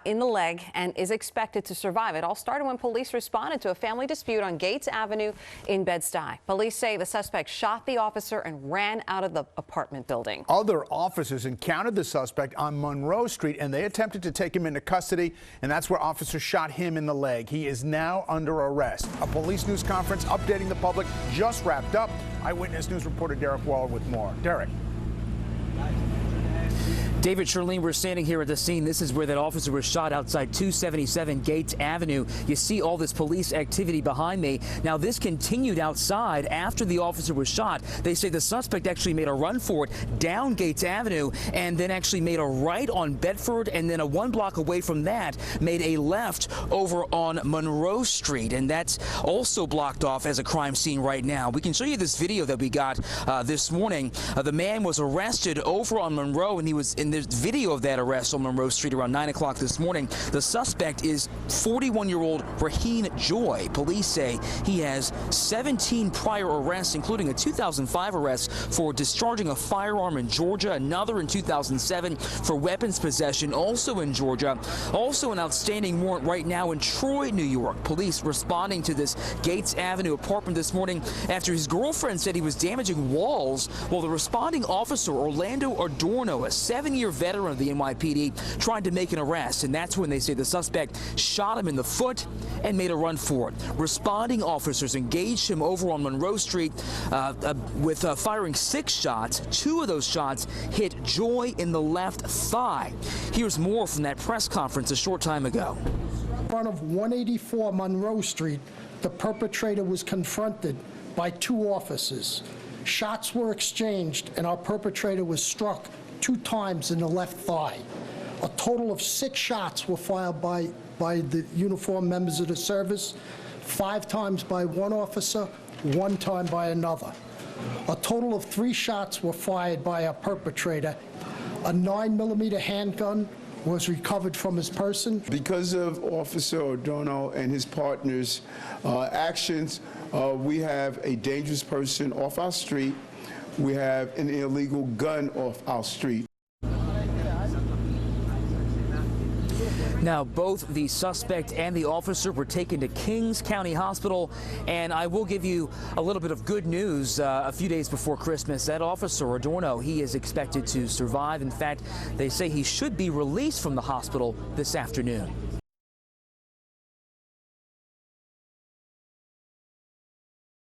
in the leg and is expected to survive. It all started when police responded to a family dispute on Gates Avenue in Bed-Stuy. Police say the suspect shot the officer and ran out of the apartment building. Other officers encountered the suspect on Monroe Street and they attempted to take him into custody, and that's where officers shot him in the leg. He is now under arrest. A police news conference updating the public just wrapped up. Eyewitness News reporter Derek Waller with more. Derek. David, Charlene, we're standing here at the scene. This is where that officer was shot outside 277 Gates Avenue. You see all this police activity behind me. Now, this continued outside after the officer was shot. They say the suspect actually made a run for it down Gates Avenue and then actually made a right on Bedford, and then a 1 block away from that made a left over on Monroe Street, and that's also blocked off as a crime scene right now. We can show you this video that we got this morning. The man was arrested over on Monroe, and he was in this video of that arrest on Monroe Street around 9 o'clock this morning. The suspect is 41-year-old Raheen Joy. Police say he has 17 prior arrests, including a 2005 arrest for discharging a firearm in Georgia, another in 2007 for weapons possession, also in Georgia. Also an outstanding warrant right now in Troy, New York. Police responding to this Gates Avenue apartment this morning after his girlfriend said he was damaging walls. Well, the responding officer, Orlando Adorno, a 7-year veteran of the NYPD, tried to make an arrest, and that's when they say the suspect shot him in the foot and made a run for it. Responding officers engaged him over on Monroe Street with firing 6 shots. 2 of those shots hit Joy in the left thigh. Here's more from that press conference a short time ago. In front of 184 Monroe Street, the perpetrator was confronted by 2 officers. Shots were exchanged, and our perpetrator was struck 2 times in the left thigh. A total of 6 shots were fired by the uniformed members of the service, 5 times by one officer, 1 time by another. A total of 3 shots were fired by our perpetrator. A 9mm handgun was recovered from his person. Because of Officer O'Donnell and his partners' actions, we have a dangerous person off our street. We have an illegal gun off our street. Now, both the suspect and the officer were taken to Kings County Hospital, and I will give you a little bit of good news. A few days before Christmas, that officer, Adorno, he is expected to survive. In fact, they say he should be released from the hospital this afternoon.